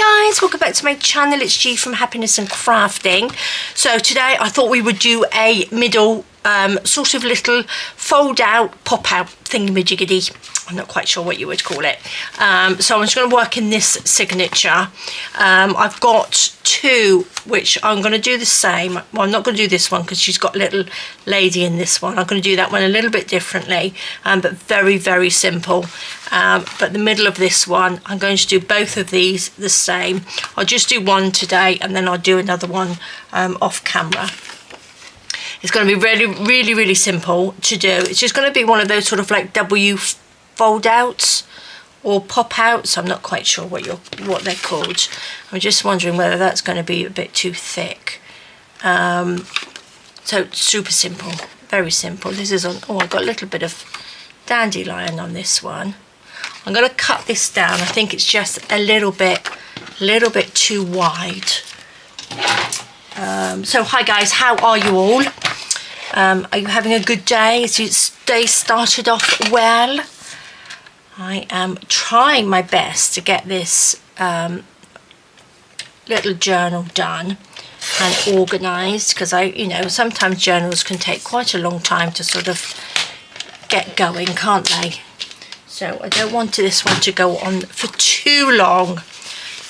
Hi guys, welcome back to my channel. It's G from Happiness and Crafting. So today I thought we would do a middle sort of little fold out, pop out thingy-majiggity. I'm not quite sure what you would call it. So I'm just going to work in this signature. I've got two which I'm going to do the same. Well, I'm not going to do this one because she's got a little lady in this one. I'm going to do that one a little bit differently, but very, very simple. But the middle of this one, I'm going to do both of these the same. I'll just do one today and then I'll do another one off camera. It's going to be really, really, really simple to do. It's just going to be one of those sort of like W fold outs or pop outs. I'm not quite sure what they're called. I'm just wondering whether that's going to be a bit too thick. So super simple, very simple. This is on, oh, I've got a little bit of dandelion on this one. I'm going to cut this down. I think it's just a little bit too wide. So hi guys, how are you all? Are you having a good day? Is your day started off well? I am trying my best to get this little journal done and organised, because sometimes journals can take quite a long time to sort of get going, can't they? So I don't want this one to go on for too long.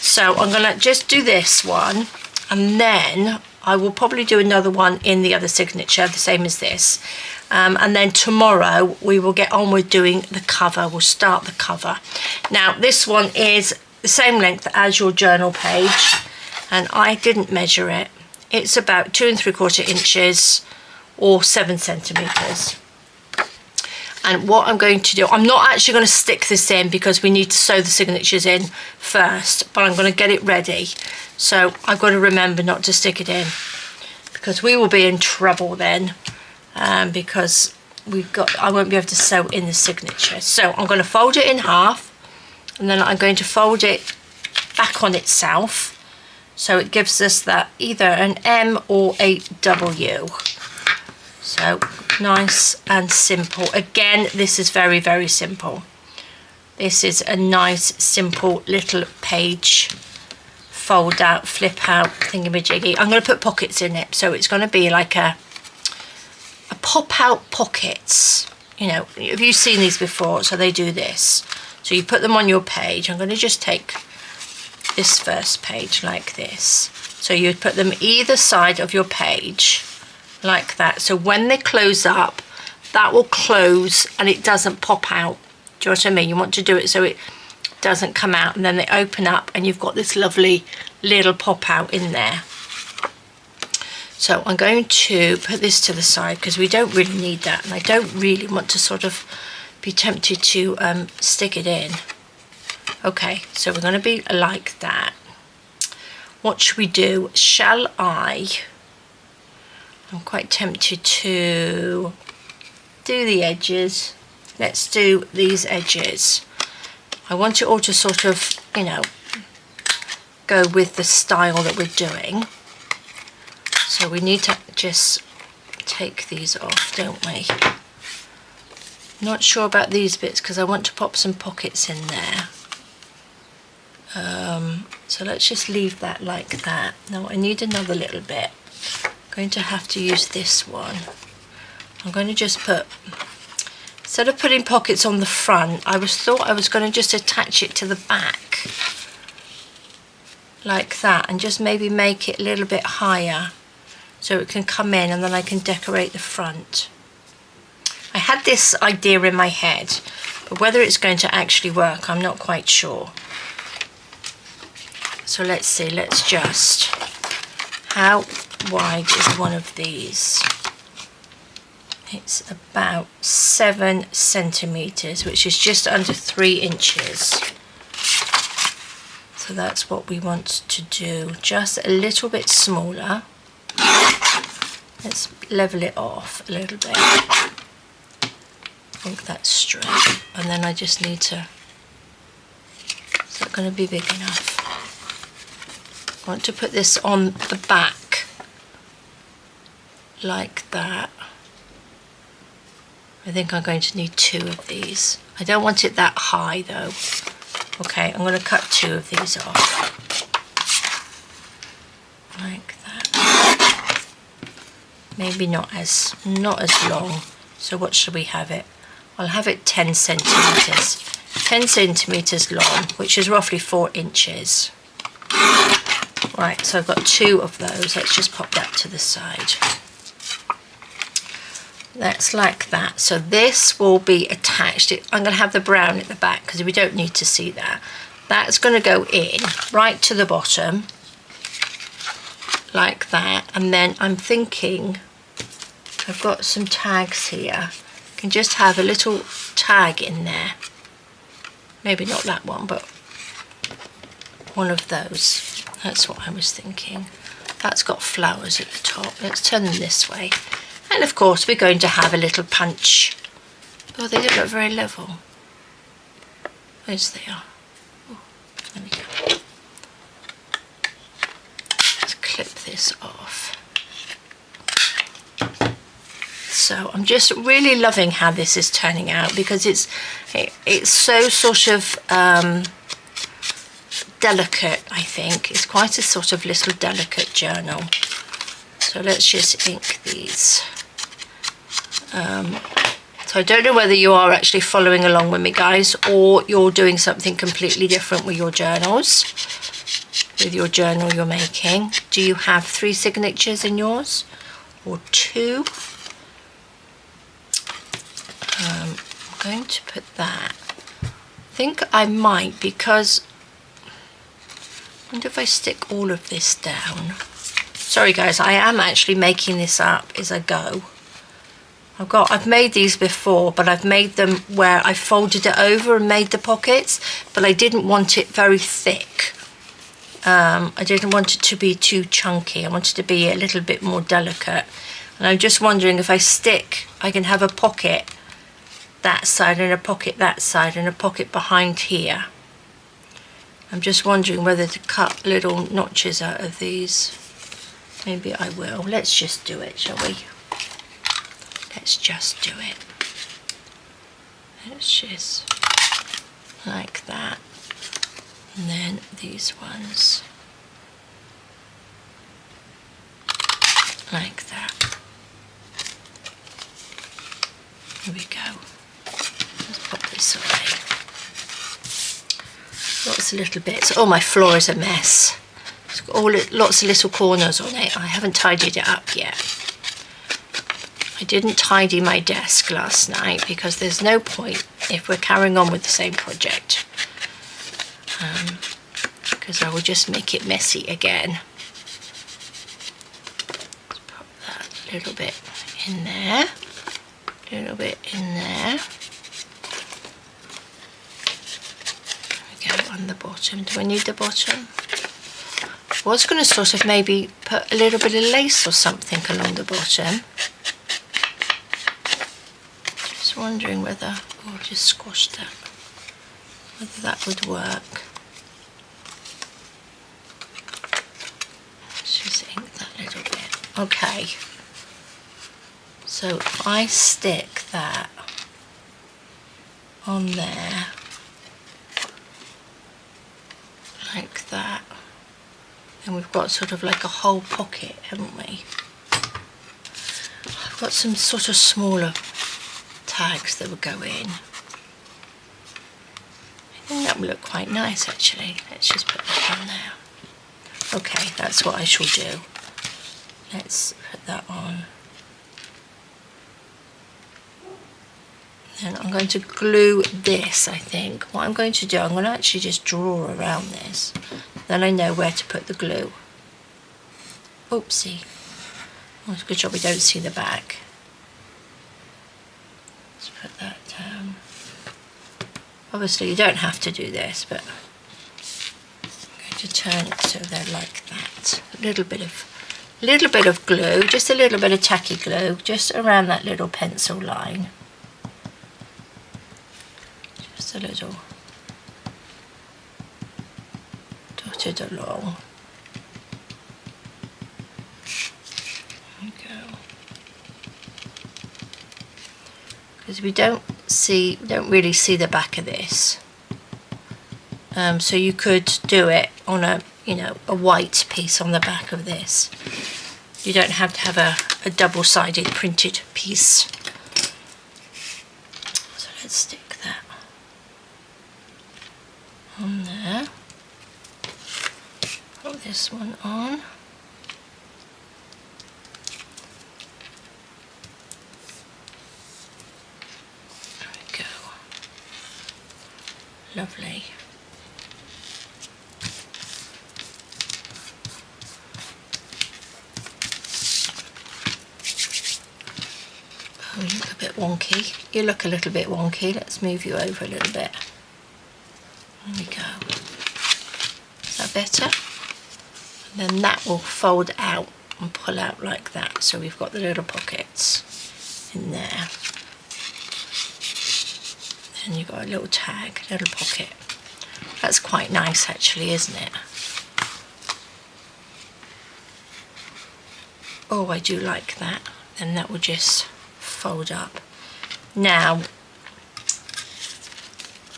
So I'm going to just do this one, and then I will probably do another one in the other signature, the same as this. And then tomorrow we will get on with doing the cover. We'll start the cover. Now this one is the same length as your journal page, and I didn't measure it. It's about 2 3/4 inches or 7 centimeters. And what I'm going to do, I'm not actually going to stick this in because we need to sew the signatures in first, but I'm going to get it ready. So I've got to remember not to stick it in, because we will be in trouble then, because I won't be able to sew in the signature. So I'm going to fold it in half, and then I'm going to fold it back on itself, so it gives us that either an M or a W. So nice and simple. Again, this is very, very simple. This is a nice, simple little page fold out, flip out thingamajiggy. I'm going to put pockets in it, so it's going to be like a pop out pockets. You know, have you seen these before? So they do this. So you put them on your page. I'm going to just take this first page like this. So you put them either side of your page like that. So when they close up, that will close and it doesn't pop out. Do you know what I mean? You want to do it so it doesn't come out, and then they open up and you've got this lovely little pop out in there. So I'm going to put this to the side because we don't really need that, and I don't really want to sort of be tempted to stick it in. Okay, so we're going to be like that. What should we do? I'm quite tempted to do the edges. Let's do these edges. I want it all to sort of, go with the style that we're doing. So we need to just take these off, don't we? Not sure about these bits because I want to pop some pockets in there. So let's just leave that like that. Now I need another little bit. Going to have to use this one. I'm going to just put, instead of putting pockets on the front, I thought I was going to just attach it to the back like that, and just maybe make it a little bit higher so it can come in, and then I can decorate the front. I had this idea in my head, but whether it's going to actually work, I'm not quite sure. So let's see, let's just, how wide is one of these? It's about 7 centimeters, which is just under 3 inches. So that's what we want to do, just a little bit smaller. Let's level it off a little bit. I think that's straight, and then I just need to, is that going to be big enough? I want to put this on the back like that. I think I'm going to need 2 of these. I don't want it that high though. Okay, I'm going to cut 2 of these off. like that. Maybe not as long. So what should we have it? I'll have it 10 centimetres. 10 centimetres long, which is roughly 4 inches. Right, so I've got 2 of those. Let's just pop that to the side. That's like that. So this will be attached. I'm going to have the brown at the back because we don't need to see that. That's going to go in right to the bottom, like that. And then I'm thinking, I've got some tags here. I can just have a little tag in there. Maybe not that one, but one of those. That's what I was thinking. That's got flowers at the top. Let's turn them this way. And of course we're going to have a little punch. Oh, they don't look very level. Where's they are? Oh, there we go. Let's clip this off. So I'm just really loving how this is turning out because it's so sort of delicate, I think. It's quite a sort of little delicate journal. So let's just ink these. So I don't know whether you are actually following along with me, guys, or you're doing something completely different with your journals, with your journal you're making. Do you have 3 signatures in yours or 2? I'm going to put that. I think I might, because I wonder if I stick all of this down. Sorry guys, I am actually making this up as I go. I've made these before, but I've made them where I folded it over and made the pockets, but I didn't want it very thick. I didn't want it to be too chunky. I wanted it to be a little bit more delicate. And I'm just wondering if I can have a pocket that side and a pocket that side and a pocket behind here. I'm just wondering whether to cut little notches out of these. Maybe I will. Let's just do it, shall we? Let's just do it. Let's just like that. And then these ones like that. Here we go. Let's pop this away. Lots of little bits. Oh, my floor is a mess. It's got lots of little corners on it. I haven't tidied it up yet. I didn't tidy my desk last night because there's no point if we're carrying on with the same project, because I will just make it messy again. Let's pop that little bit in there, a little bit in there. There we go, on the bottom. Do I need the bottom? I was going to sort of maybe put a little bit of lace or something along the bottom. Just wondering whether, oh, just squash that, whether that would work. Let's just ink that little bit. Okay. So if I stick that on there, like that, and we've got sort of like a whole pocket, haven't we? I've got some sort of smaller tags that will go in. I think that will look quite nice actually. Let's just put that on there. Okay, that's what I shall do. Let's put that on. Then I'm going to glue this, I think. What I'm going to do, I'm going to actually just draw around this. Then I know where to put the glue. Oopsie. Oh, it's a good job we don't see the back. Let's put that down. Obviously you don't have to do this, but I'm going to turn it so they're like that. A little bit of glue, just a little bit of tacky glue, just around that little pencil line. Just a little dotted along. There we go. Because we don't really see the back of this. So you could do it on you know, a white piece on the back of this. You don't have to have a double-sided printed piece. So let's stick that on there. Put this one on. There we go. Lovely. Oh, you look a bit wonky. You look a little bit wonky. Let's move you over a little bit. There we go. Is that better? And then that will fold out and pull out like that. So we've got the little pockets in there. And you've got a little tag, little pocket. That's quite nice actually, isn't it? Oh, I do like that. Then that will just fold up. Now,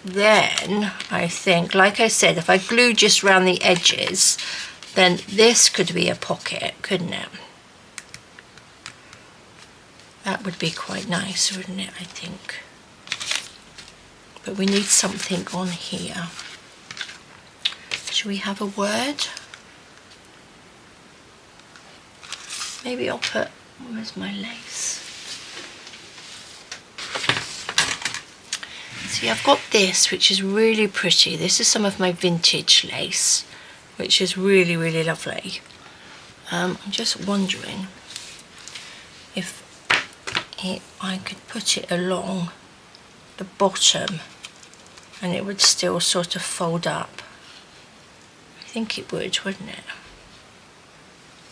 then I think, like I said, if I glue just around the edges, then this could be a pocket, couldn't it? That would be quite nice, wouldn't it, I think? But we need something on here. Should we have a word? Maybe I'll put, where's my lace? See, I've got this, which is really pretty. This is some of my vintage lace, which is really, really lovely. I'm just wondering if I could put it along the bottom and it would still sort of fold up. I think it would, wouldn't it?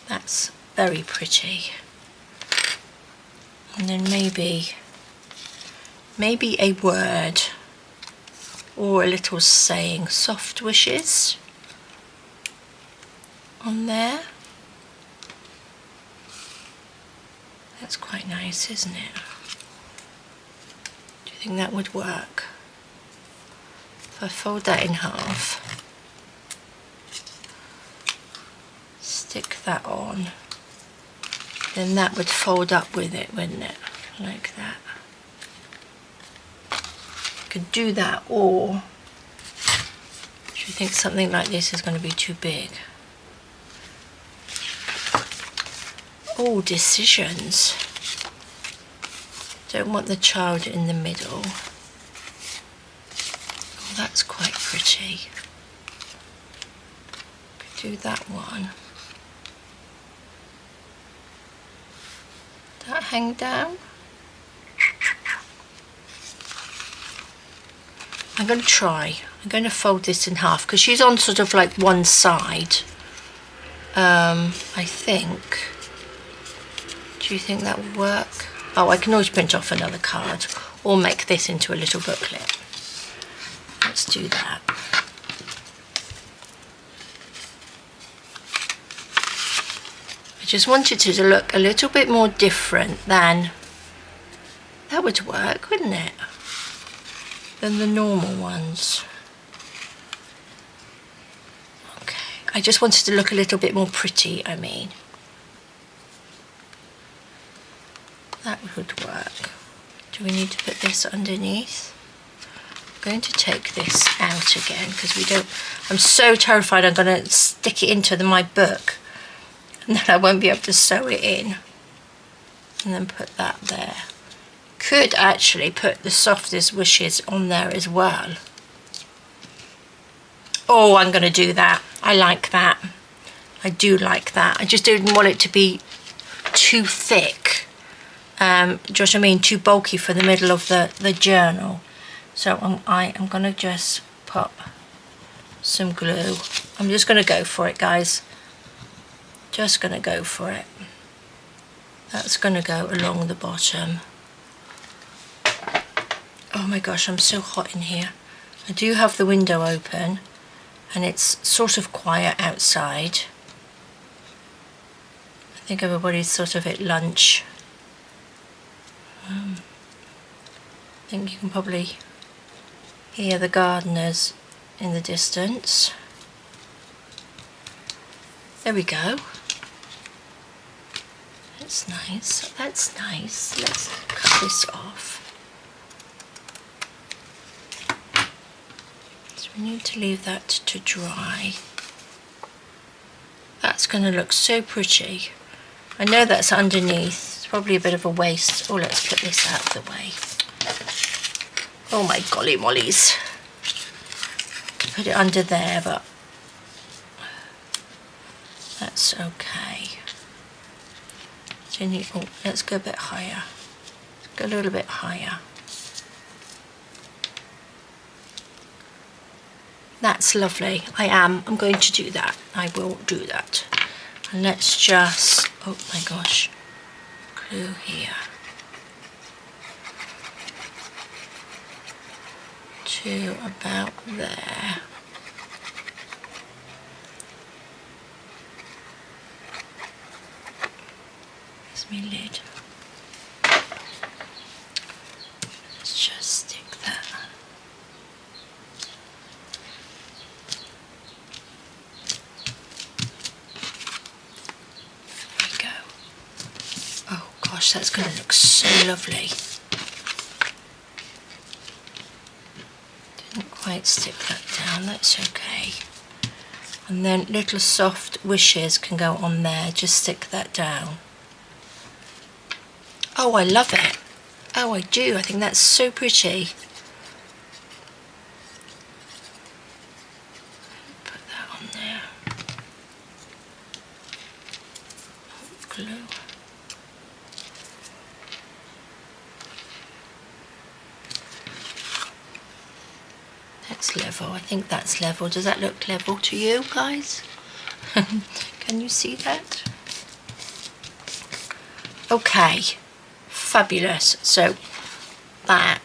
That's very pretty. And then maybe a word or a little saying, soft wishes, on there. That's quite nice, isn't it? Do you think that would work? If I fold that in half, stick that on, then that would fold up with it, wouldn't it? Like that. Could do that, or do you think something like this is going to be too big? Oh, decisions. Don't want the child in the middle. Oh, that's quite pretty. Could do that one. That hang down. I'm going to try. I'm going to fold this in half because she's on sort of like one side. I think. Do you think that would work? Oh, I can always print off another card or make this into a little booklet. Let's do that. I just wanted it to look a little bit more different than, that would work, wouldn't it? Than the normal ones. Okay, I just wanted to look a little bit more pretty, I mean. That would work. Do we need to put this underneath? I'm going to take this out again because we don't, I'm so terrified I'm going to stick it into my book and then I won't be able to sew it in. And then put that there. Could actually put the softest wishes on there as well. Oh, I'm going to do that. I like that. I do like that. I just didn't want it to be too thick. Do you know what I mean? Too bulky for the middle of the journal. So I am going to just pop some glue. I'm just going to go for it, guys. Just going to go for it. That's going to go along the bottom. Oh my gosh, I'm so hot in here. I do have the window open and it's sort of quiet outside. I think everybody's sort of at lunch. I think you can probably hear the gardeners in the distance. There we go. That's nice. That's nice. Let's cut this off. So we need to leave that to dry. That's going to look so pretty. I know that's underneath. It's probably a bit of a waste. Oh, let's put this out of the way. Oh my golly mollies. Put it under there, but that's okay. So oh, let's go a bit higher. Let's go a little bit higher. That's lovely. I'm going to do that. I will do that. And let's just, oh my gosh, glue here. To about there. There's my lid. Let's just stick that. There we go. Oh gosh, that's going to look so lovely. Didn't quite stick that down, that's okay. And then little soft wishes can go on there, just stick that down. Oh, I love it. Oh, I do. I think that's so pretty. Put that on there. Glue. That's level. I think that's level. Does that look level to you guys? Can you see that? Okay. Fabulous. So that,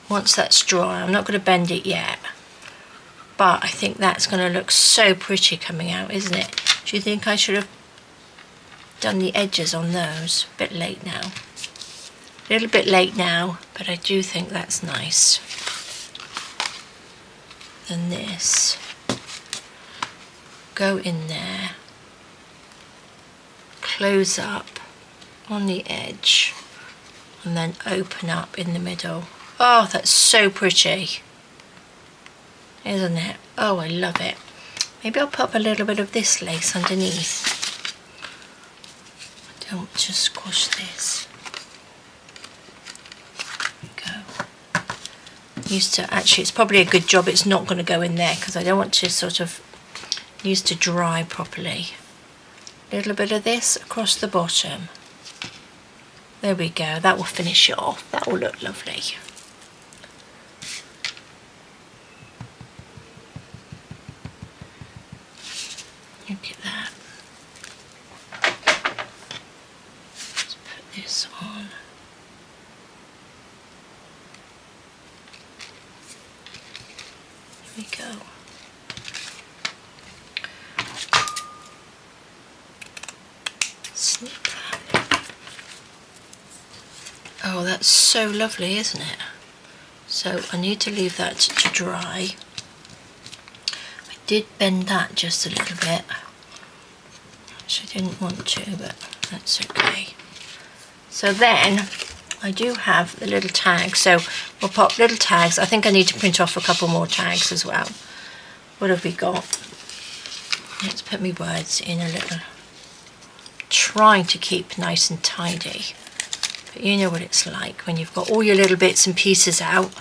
once that's dry, I'm not going to bend it yet, but I think that's going to look so pretty coming out, isn't it? Do you think I should have done the edges on those? A bit late now. A little bit late now, but I do think that's nice. Then this, go in there, close up on the edge, and then open up in the middle. Oh, that's so pretty, isn't it? Oh, I love it. Maybe I'll pop a little bit of this lace underneath. Don't just squash this. There we go. Used to, actually, it's probably a good job it's not going to go in there because I don't want to sort of, used to dry properly. A little bit of this across the bottom. There we go, that will finish it off. That will look lovely. Look at that. Let's put this on. There we go. Snip that. Oh, that's so lovely, isn't it? So I need to leave that to dry. I did bend that just a little bit, which I didn't want to, but that's okay. So then I do have the little tags, so we'll pop little tags. I think I need to print off a couple more tags as well. What have we got? Let's put my words in a little. Trying to keep nice and tidy. But you know what it's like when you've got all your little bits and pieces out.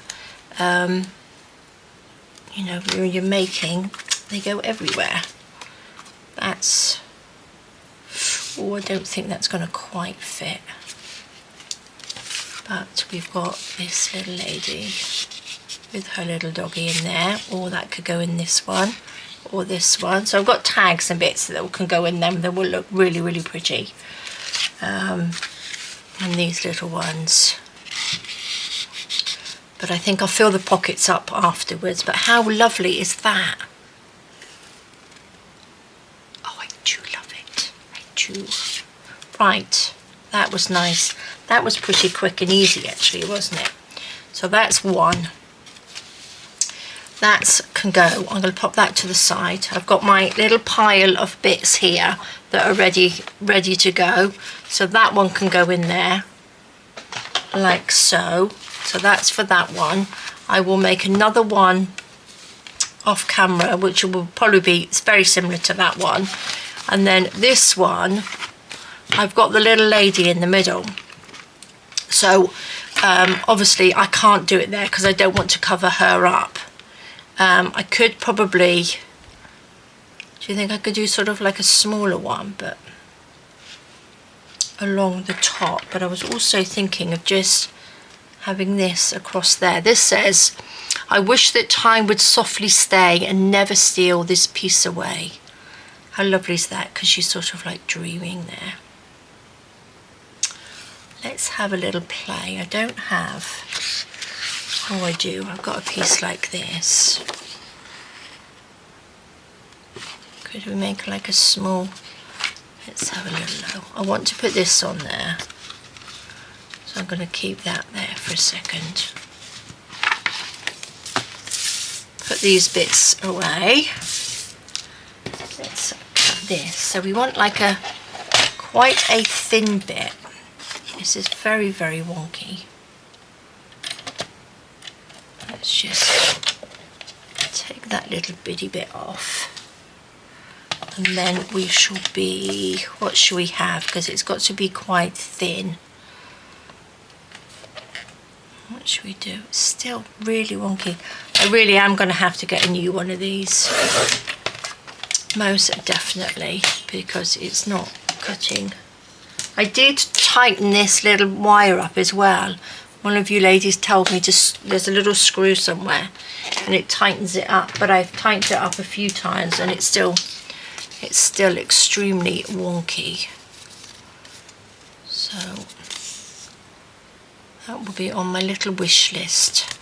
You know, when you're making, they go everywhere. That's, oh, I don't think that's going to quite fit. But we've got this little lady with her little doggy in there, or that could go in this one, or this one. So I've got tags and bits that can go in them that will look really, really pretty. And these little ones, but I think I'll fill the pockets up afterwards. But how lovely is that? Oh, I do love it. I do. Right, that was nice. That was pretty quick and easy actually, wasn't it? So that's one. that can go. I'm going to pop that to the side. I've got my little pile of bits here that are ready to go. So that one can go in there, like so. So that's for that one. I will make another one off camera, which will probably be very similar to that one. And then this one, I've got the little lady in the middle. So obviously I can't do it there because I don't want to cover her up. I could probably, do you think I could do sort of like a smaller one, but along the top? But I was also thinking of just having this across there. This says, I wish that time would softly stay and never steal this piece away. How lovely is that? Because she's sort of like dreaming there. Let's have a little play. I don't have, oh I do, I've got a piece like this. Could we make like a small, let's have a little low. I want to put this on there. So I'm going to keep that there for a second. Put these bits away. Let's cut this. So we want like a, quite a thin bit. This is very, very wonky. Let's just take that little bitty bit off. And then we shall be, what should we have? Because it's got to be quite thin. What should we do? It's still really wonky. I really am going to have to get a new one of these. Most definitely, because it's not cutting. I did tighten this little wire up as well. One of you ladies told me there's a little screw somewhere and it tightens it up, but I've tightened it up a few times and it's still extremely wonky. So that will be on my little wish list.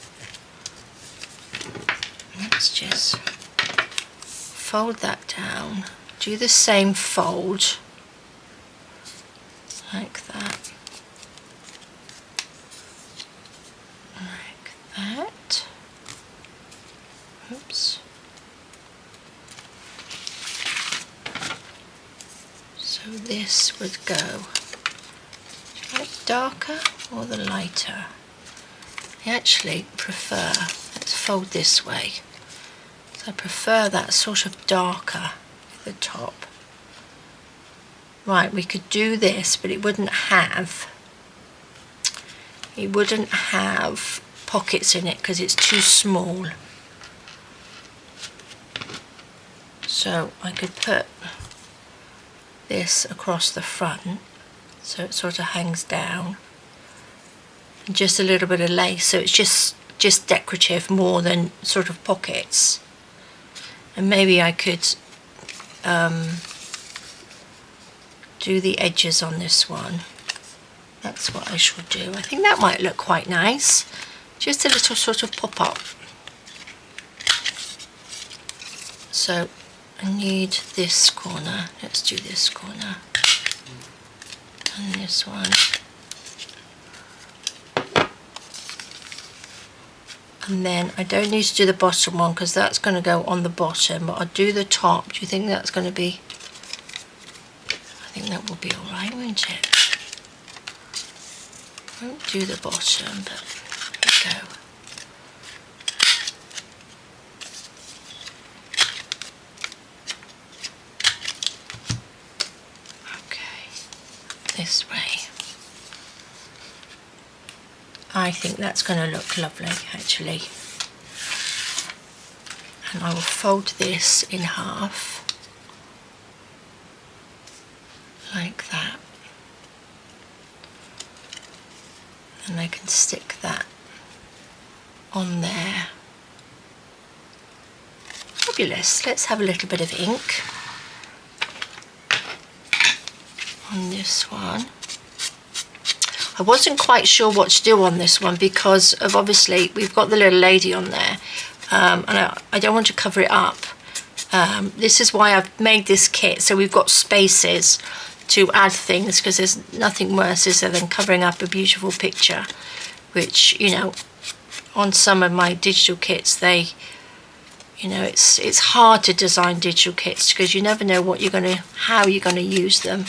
Let's just fold that down, do the same fold like that, like that. Oops. So this would go, do you like darker or the lighter? I actually prefer, let's fold this way. So I prefer that sort of darker at the top. Right, we could do this, but it wouldn't have pockets in it because it's too small. So I could put this across the front so it sort of hangs down. And just a little bit of lace, so it's just decorative more than sort of pockets. And maybe I could do the edges on this one. That's what I shall do. I think that might look quite nice. Just a little sort of pop-up. So I need this corner. Let's do this corner. And this one. And then I don't need to do the bottom one because that's going to go on the bottom, but I'll do the top. Do you think that's going to be, I think that will be alright, won't it? I won't do the bottom, but there we go. Okay, this way. I think that's going to look lovely actually. And I will fold this in half like that, and I can stick that on there. Fabulous. Let's have a little bit of ink on this one. I wasn't quite sure what to do on this one because of, obviously we've got the little lady on there, and I don't want to cover it up. This is why I've made this kit, so we've got spaces to add things, because there's nothing worse, is there, than covering up a beautiful picture, which, you know, on some of my digital kits they You know, it's hard to design digital kits because you never know how you're gonna use them.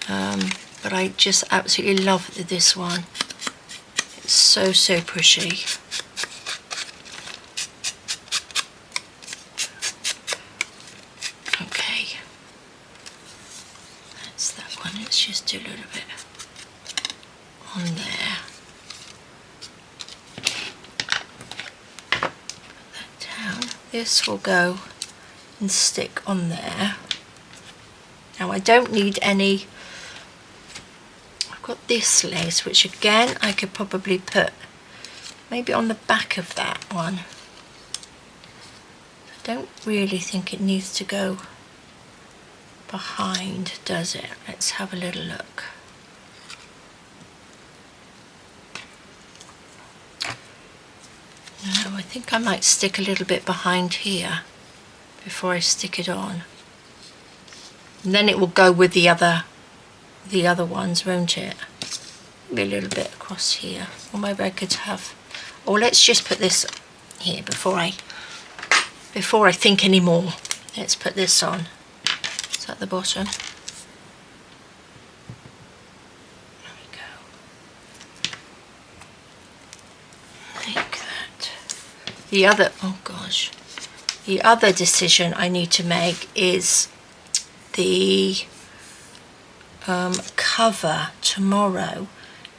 But I just absolutely love this one. It's so pretty. Okay, that's that one. Let's just do a little bit on there. Put that down. This will go and stick on there. Now I don't need any. I've got this lace, which again I could probably put maybe on the back of that one. I don't really think it needs to go behind, does it? Let's have a little look. No, I think I might stick a little bit behind here before I stick it on. And then it will go with the other ones, won't it? Maybe a little bit across here. Or maybe I could have, or let's just put this here before I think any more. Let's put this on. It's at the bottom. There we go. Like that. The other decision I need to make is the cover tomorrow.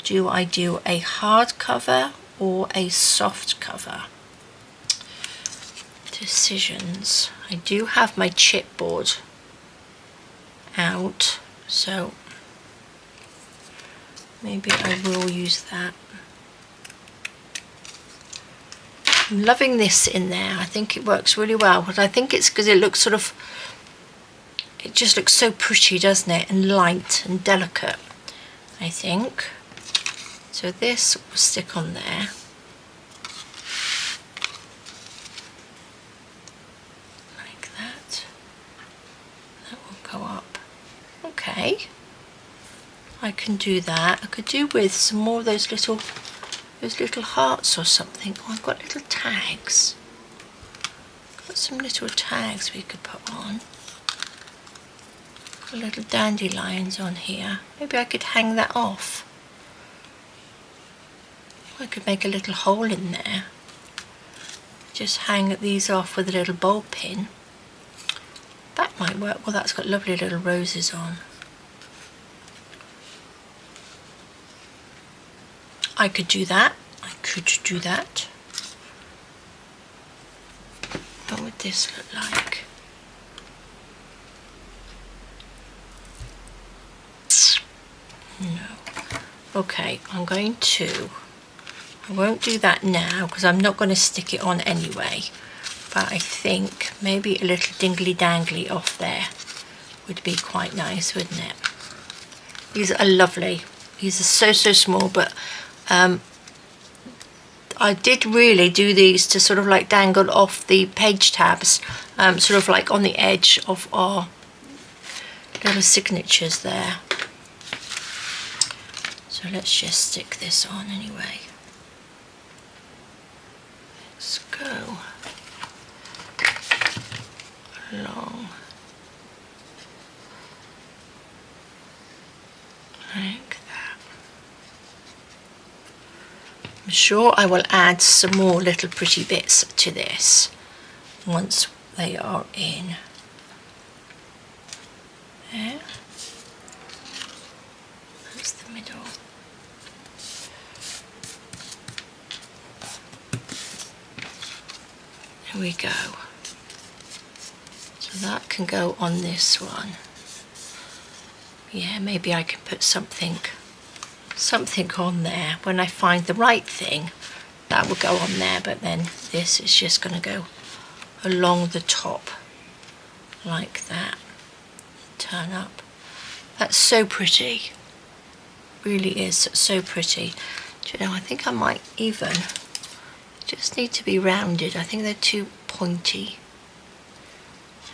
Do I do a hard cover or a soft cover? Decisions. I do have my chipboard out, so maybe I will use that. I'm loving this in there. I think it works really well, but I think it's because it looks it just looks so pretty, doesn't it? And light and delicate, I think. So this will stick on there. Like that. That will go up. Okay. I can do that. I could do with some more of those little hearts or something. Oh, I've got little tags. Got some little tags we could put on. Got little dandelions on here. Maybe I could hang that off. I could make a little hole in there. Just hang these off with a little bowl pin. That might work. Well, that's got lovely little roses on. I could do that. I could do that. What would this look like? No. Okay, I won't do that now because I'm not going to stick it on anyway. But I think maybe a little dingly dangly off there would be quite nice, wouldn't it? These are lovely. These are so small, but I did really do these to sort of like dangle off the page tabs, sort of like on the edge of our little signatures there. So let's just stick this on anyway. Let's go along like that. I'm sure I will add some more little pretty bits to this once they are in. There. That's the middle. There we go. So that can go on this one. Yeah, maybe I can put something on there. When I find the right thing, that will go on there, but then this is just going to go along the top like that. Turn up. That's so pretty. Really is so pretty. Do you know, I think I might even just need to be rounded. I think they're too pointy.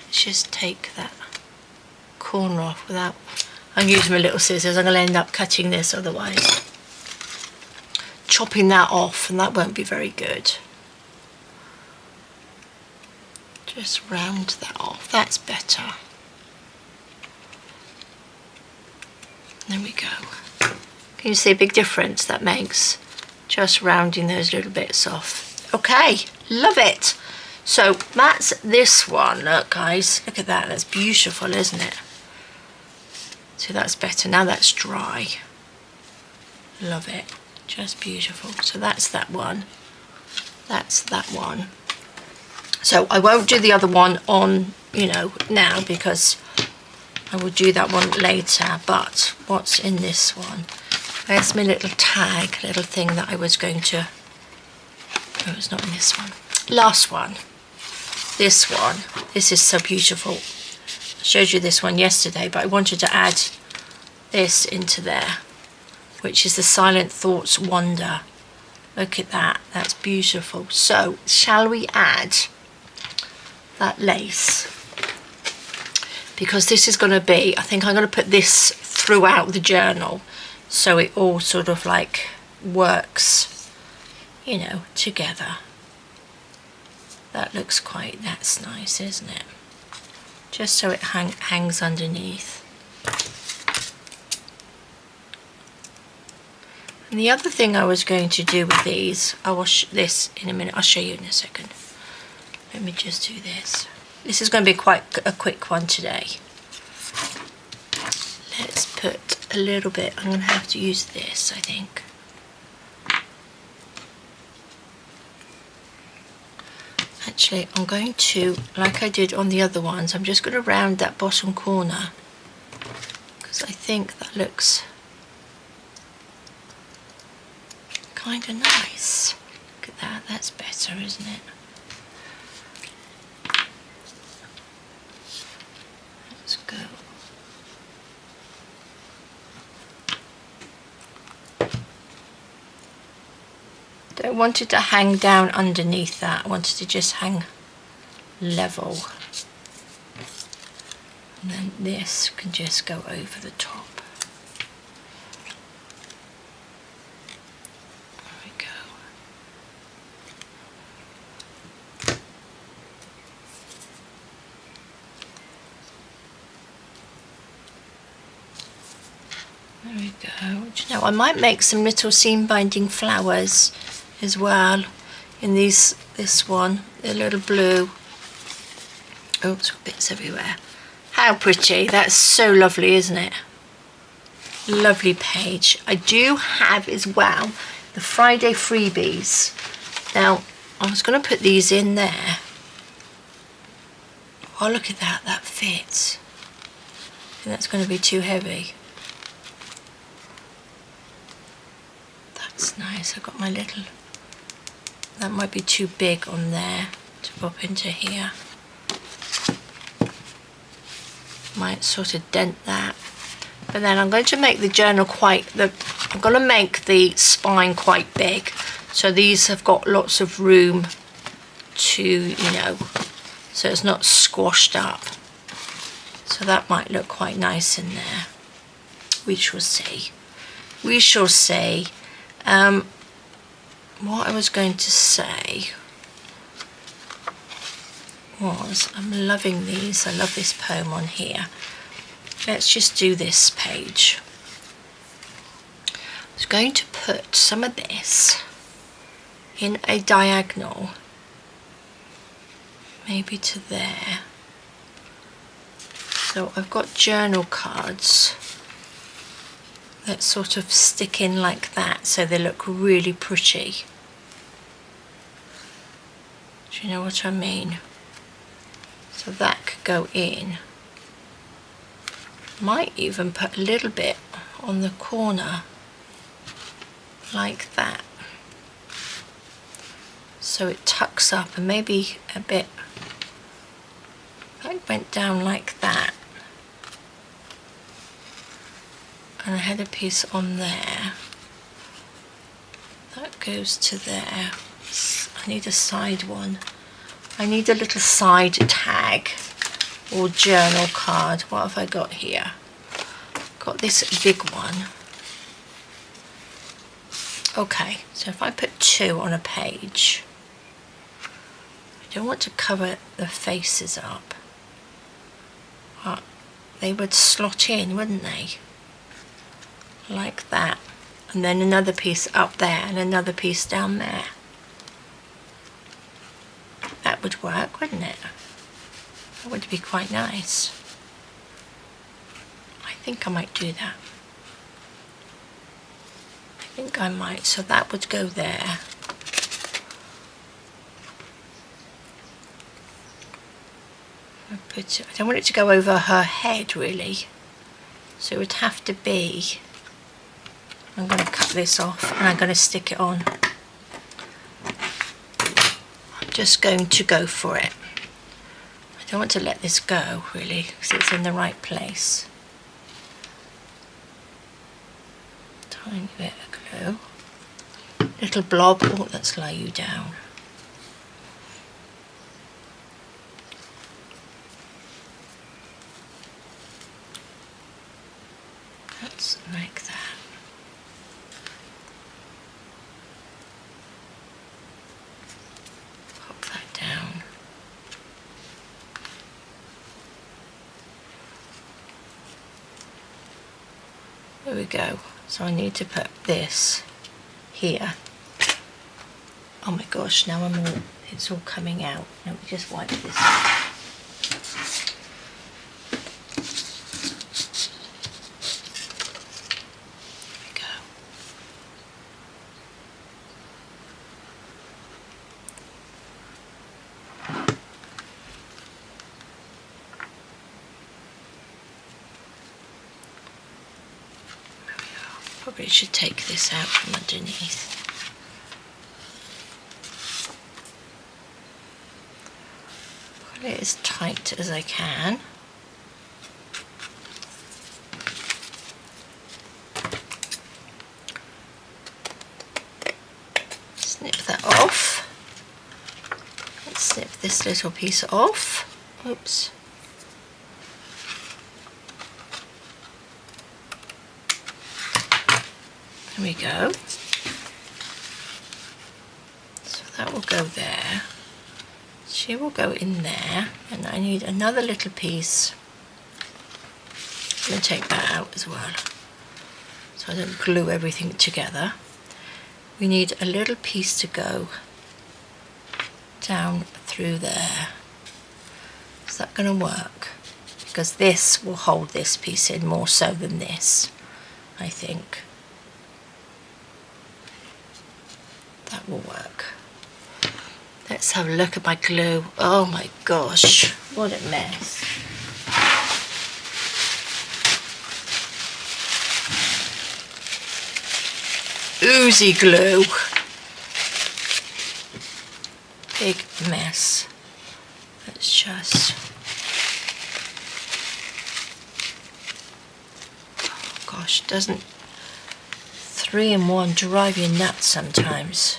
Let's just take that corner off without, I'm using my little scissors. I'm going to end up cutting this otherwise. Chopping that off, and that won't be very good. Just round that off, that's better. There we go. Can you see a big difference that makes? Just rounding those little bits off. Okay, love it. So that's this one. Look guys, look at that, that's beautiful, isn't it? So that's better, now that's dry. Love it, just beautiful. So that's that one. That's that one. So I won't do the other one on, you know, now, because I will do that one later. But what's in this one? Where's my little tag, little thing that I was going to... Oh, it's not in this one. Last one. This one. This is so beautiful. I showed you this one yesterday, but I wanted to add this into there, which is the Silent Thoughts Wonder. Look at that. That's beautiful. So, shall we add that lace? Because this is going to be, I think I'm going to put this throughout the journal, so it all sort of like works, you know, together. That looks quite, that's nice, isn't it? Just so it hangs underneath. And the other thing I was going to do with these, I will this in a minute, I'll show you in a second. Let me just do this. This is going to be quite a quick one today. Let's put a little bit, I'm going to have to use this, I think. Actually, I'm going to, like I did on the other ones, I'm just going to round that bottom corner, because I think that looks kind of nice. Look at that, that's better, isn't it? Let's go. Don't want it to hang down underneath that, I wanted to just hang level. And then this can just go over the top. There we go. Do you know, I might make some little seam binding flowers as well in this one, the little blue. Oh, it's got bits everywhere. How pretty. That's so lovely, isn't it? Lovely page. I do have as well the Friday Freebies. Now, I was going to put these in there. Oh, look at that. That fits. I think that's going to be too heavy. That's nice. I've got my little... That might be too big on there to pop into here. Might sort of dent that. But then I'm going to make the journal I'm going to make the spine quite big. So these have got lots of room to, you know, so it's not squashed up. So that might look quite nice in there. We shall see. We shall see. What I was going to say was, I'm loving these. I love this poem on here. Let's just do this page. I was going to put some of this in a diagonal, maybe to there. So I've got journal cards that sort of stick in like that, so they look really pretty. Do you know what I mean? So that could go in. Might even put a little bit on the corner like that, so it tucks up, and maybe a bit like went down like that, and I had a piece on there that goes to there. I need a side one. I need a little side tag or journal card. What have I got here? Got this big one. Okay, so if I put 2 on a page, I don't want to cover the faces up. But they would slot in, wouldn't they? Like that. And then another piece up there and another piece down there. That would work, wouldn't it? That would be quite nice. I think I might do that. I think I might. So that would go there. I don't want it to go over her head, really. So it would have to be... I'm going to cut this off and I'm going to stick it on. I'm just going to go for it. I don't want to let this go, really, because it's in the right place. Tiny bit of glue. Little blob. Oh, let's lay you down. That's like that. Pop that down. There we go. So I need to put this here. Oh my gosh, now it's all coming out. Let me just wipe this off. Probably should take this out from underneath. Put it as tight as I can. Snip that off. Let's snip this little piece off. Oops. There we go. So that will go there. She will go in there, and I need another little piece. I'm going to take that out as well, so I don't glue everything together. We need a little piece to go down through there. Is that going to work? Because this will hold this piece in more so than this, I think. That will work. Let's have a look at my glue. Oh my gosh, what a mess. Oozy glue. Big mess. Let's just... Oh gosh, doesn't 3-in-1 drive you nuts sometimes?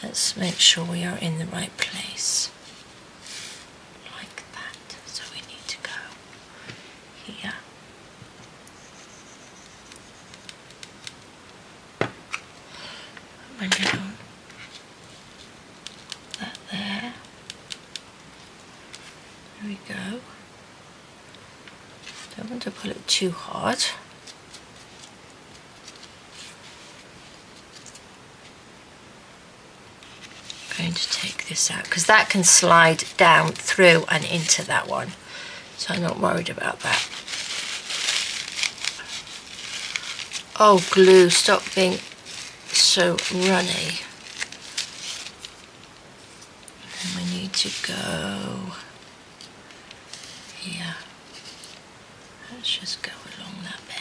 Let's make sure we are in the right place. Like that. So we need to go here. Put my down. That there. There we go. Don't want to pull it too hard. Going to take this out because that can slide down through and into that one, so I'm not worried about that. Oh, glue, stop being so runny. And we need to go here. Let's just go along that bit.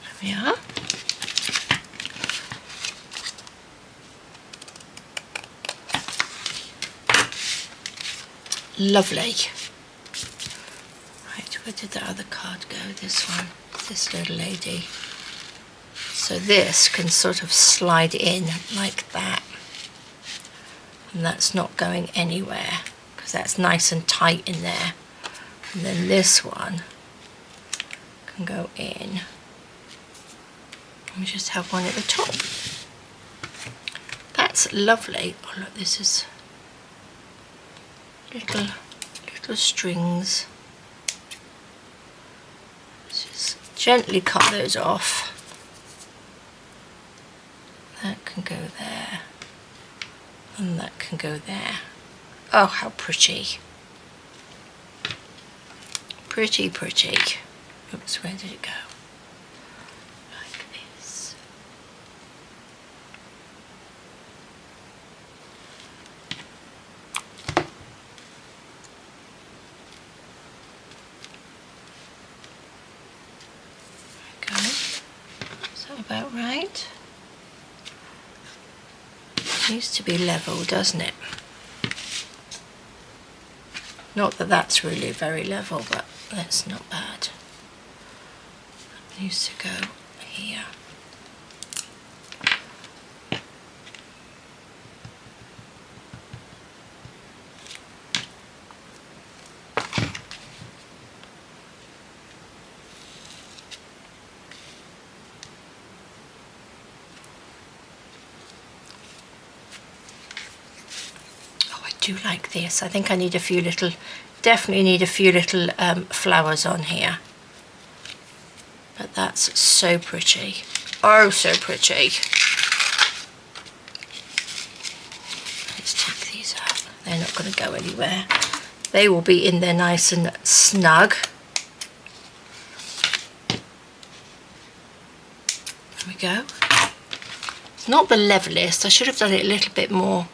There we are. Lovely. Right, where did the other card go? This one, this little lady. So this can sort of slide in like that. And that's not going anywhere because that's nice and tight in there. And then this one can go in. And we just have one at the top. That's lovely. Oh look, this is little strings. Just gently cut those off. That can go there. And that can go there. Oh, how pretty. Pretty, pretty. Oops, where did it go? Like this. There we go. Is that about right? It needs to be level, doesn't it? Not that that's really very level, but that's not bad. It needs to go here. Do like this. I think I need a few little, definitely need a few little flowers on here. But that's so pretty. Oh, so pretty. Let's take these out. They're not going to go anywhere. They will be in there nice and snug. There we go. It's not the levelest. I should have done it a little bit more.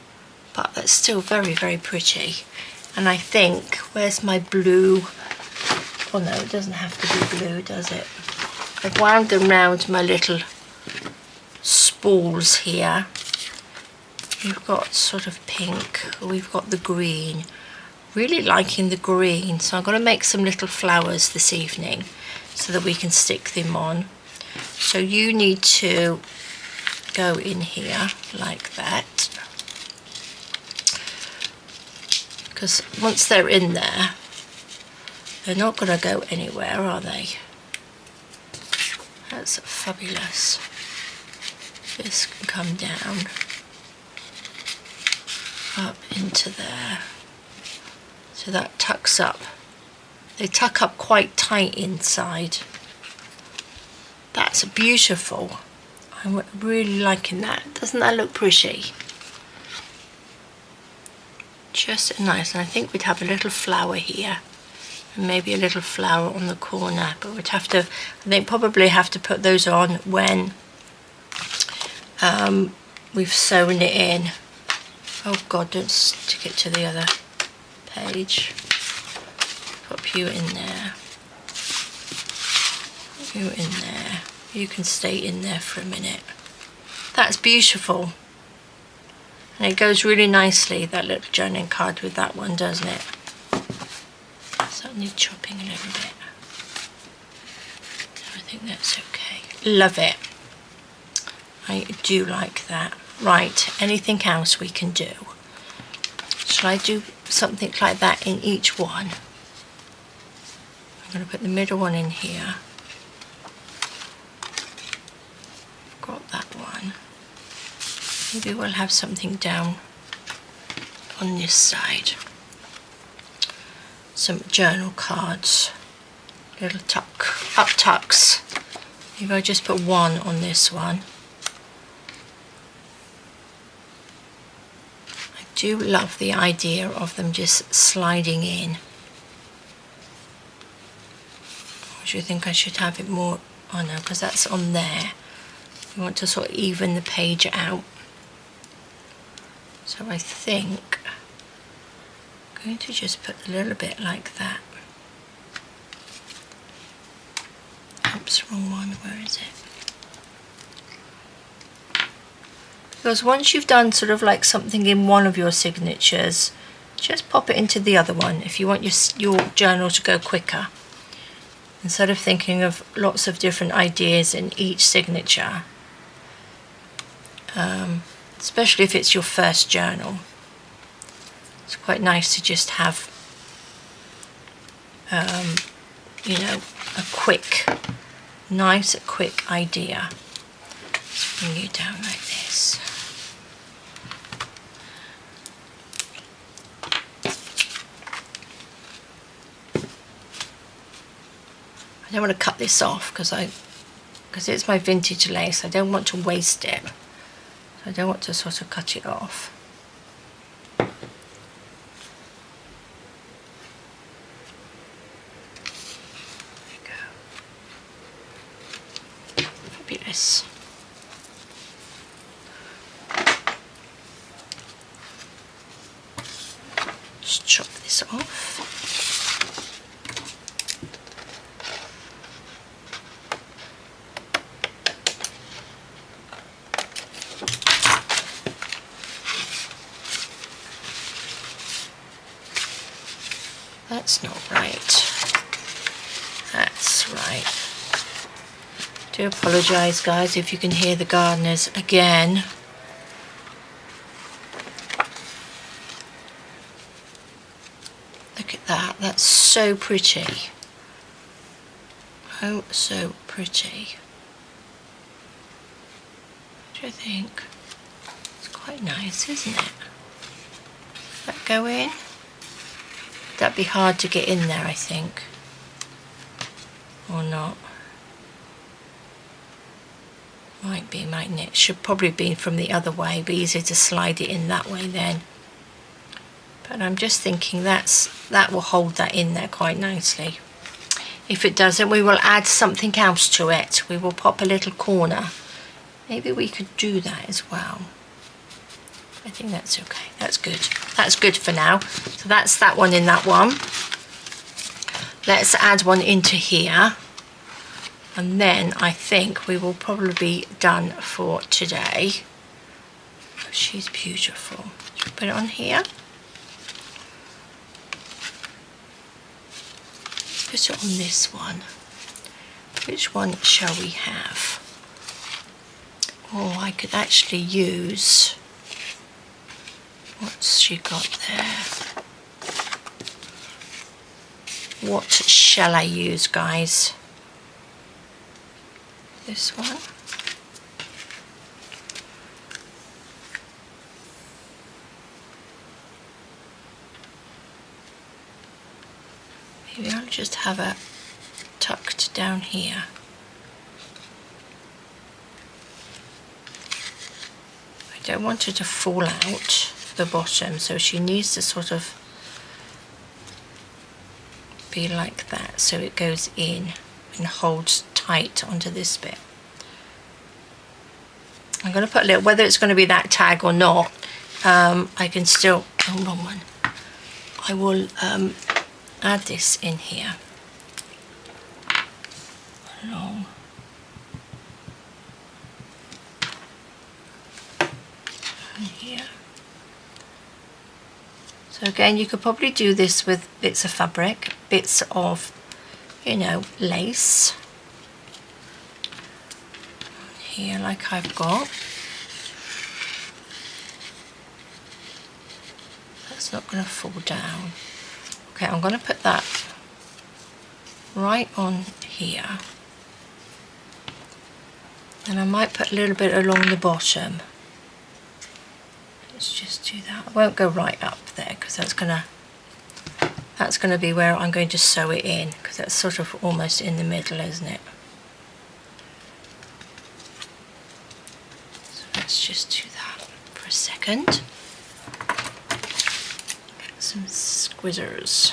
But that's still very, very pretty. And I think, where's my blue? Oh no, it doesn't have to be blue, does it? I've wound them round my little spools here. We've got sort of pink, we've got the green. Really liking the green, so I'm going to make some little flowers this evening so that we can stick them on. So you need to go in here like that. Because once they're in there, they're not going to go anywhere, are they? That's fabulous. This can come down up into there. So that tucks up. They tuck up quite tight inside. That's beautiful. I'm really liking that. Doesn't that look pretty? Just nice, and I think we'd have a little flower here and maybe a little flower on the corner, but we'd have to, I think probably have to put those on when we've sewn it in. Oh god, don't stick it to the other page. Pop you in there. Pop you in there. You can stay in there for a minute. That's beautiful. And it goes really nicely, that little journaling card with that one, doesn't it? So I need chopping a little bit. I think that's okay. Love it. I do like that. Right, anything else we can do? Shall I do something like that in each one? I'm going to put the middle one in here. I've got that one. Maybe we'll have something down on this side. Some journal cards, little up tucks. Maybe I just put one on this one. I do love the idea of them just sliding in. Or do you think I should have it more? Oh no, because that's on there. You want to sort of even the page out. So I think I'm going to just put a little bit like that. Oops, wrong one, where is it? Because once you've done sort of like something in one of your signatures, just pop it into the other one if you want your journal to go quicker. Instead of thinking of lots of different ideas in each signature. Especially if it's your first journal. It's quite nice to just have you know, a quick idea. Let's bring you down like this. I don't want to cut this off because it's my vintage lace. I don't want to waste it. I don't want to sort of cut it off. Fabulous. Just chop this off. That's not right. That's right. Do apologise, guys, if you can hear the gardeners again. Look at that. That's so pretty. Oh, so pretty. What do you think? It's quite nice, isn't it? Does that go in? That'd be hard to get in there, I think. Or not. Might be, mightn't it? Should probably be from the other way. Be easier to slide it in that way then. But I'm just thinking that will hold that in there quite nicely. If it doesn't, we will add something else to it. We will pop a little corner. Maybe we could do that as well. I think that's okay. That's good. That's good for now. So that's that one in that one. Let's add one into here. And then I think we will probably be done for today. Oh, she's beautiful. Should we put it on here? Let's put it on this one. Which one shall we have? Oh, I could actually use... What's she got there? What shall I use, guys? This one. Maybe I'll just have it tucked down here. I don't want her to fall out the bottom, so she needs to sort of be like that, so it goes in and holds tight onto this bit. I'm going to put a little, whether it's going to be that tag or not, I can still, oh, wrong one. I will add this in here. Along. And here. So again, you could probably do this with bits of fabric, bits of, you know, lace. Here, like I've got. That's not going to fall down. Okay, I'm going to put that right on here. And I might put a little bit along the bottom. Let's just do that. I won't go right up there because that's gonna be where I'm going to sew it in, because that's sort of almost in the middle, isn't it? So let's just do that for a second. Get some squizzers.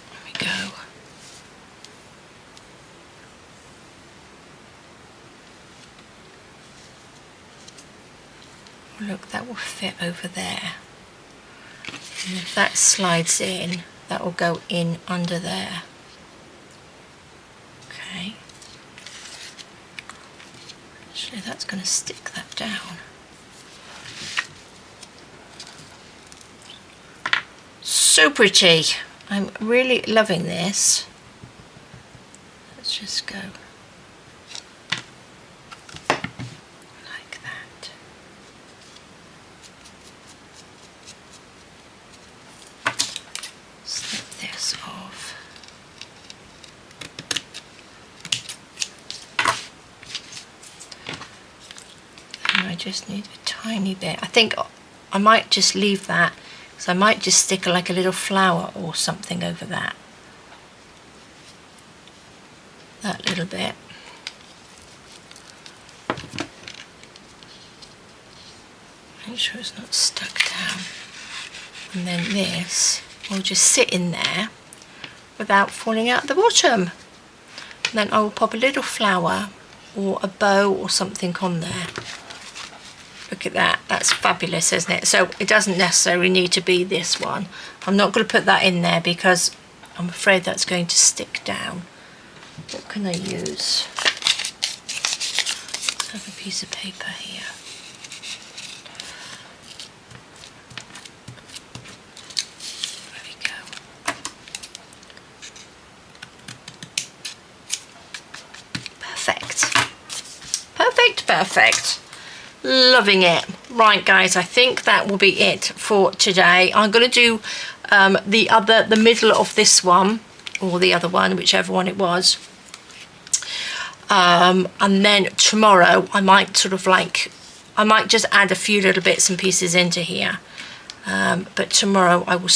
There we go. Look, that will fit over there. And if that slides in, that will go in under there. Okay. Actually, that's going to stick that down. So pretty. I'm really loving this. Let's just go. just need a tiny bit. I think I might just leave that, because I might just stick like a little flower or something over that. That little bit. Make sure it's not stuck down. And then this will just sit in there without falling out the bottom. And then I will pop a little flower or a bow or something on there. Look at that, that's fabulous, isn't it? So it doesn't necessarily need to be this one. I'm not going to put that in there because I'm afraid that's going to stick down. What can I use? I have a piece of paper here. There we go. Perfect. Perfect, perfect. Loving it. Right guys, I think that will be it for today. I'm going to do the middle of this one, or the other one, whichever one it was. And then tomorrow I might just add a few little bits and pieces into here. But tomorrow I will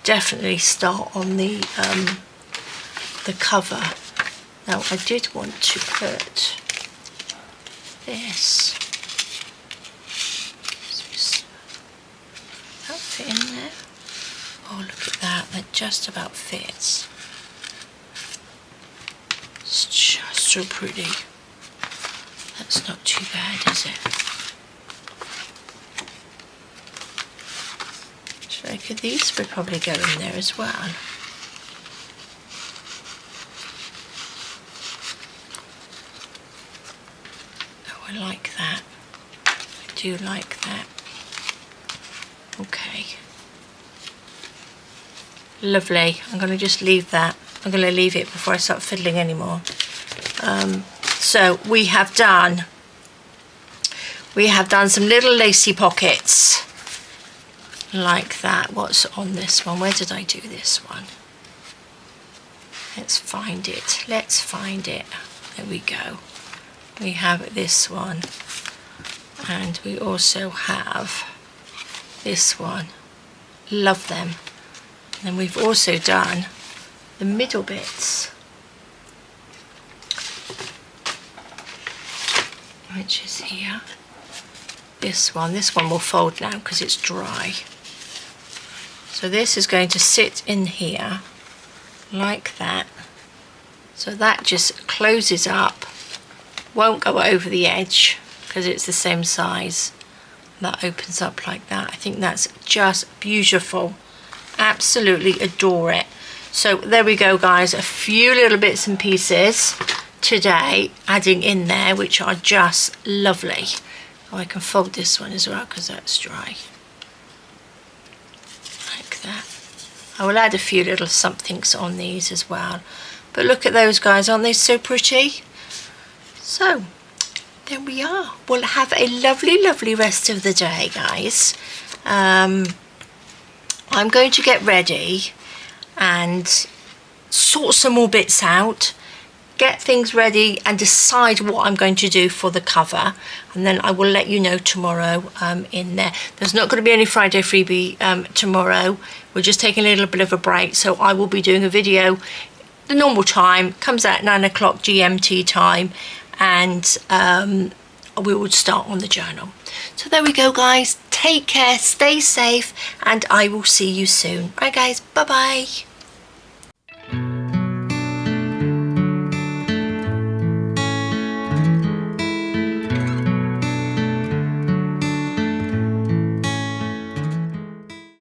definitely start on the cover. Now I did want to put this. That fit in there? Oh, look at that, that just about fits. It's just so pretty. That's not too bad, is it? So I could, these would probably go in there as well. Oh, I like that. I do like that. Okay. Lovely. I'm going to just leave that. I'm going to leave it before I start fiddling anymore. So we have done some little lacy pockets like that. What's on this one? Where did I do this one? Let's find it. Let's find it. There we go. We have this one, and we also have this one. Love them. And then we've also done the middle bits, which is here. This one will fold now because it's dry. So this is going to sit in here like that. So that just closes up, won't go over the edge because it's the same size. That opens up like that. I think that's just beautiful. Absolutely adore it. So there we go guys, a few little bits and pieces today adding in there, which are just lovely. Oh, I can fold this one as well because that's dry. Like that. I will add a few little somethings on these as well. But look at those guys, aren't they so pretty? So there we are. We'll have a lovely, lovely rest of the day, guys. I'm going to get ready and sort some more bits out, get things ready and decide what I'm going to do for the cover, and then I will let you know tomorrow in there. There's not going to be any Friday freebie tomorrow. We're just taking a little bit of a break, so I will be doing a video the normal time, comes out 9 o'clock GMT time, and we will start on the journal. So there we go guys, take care, stay safe, and I will see you soon. Right guys, bye bye.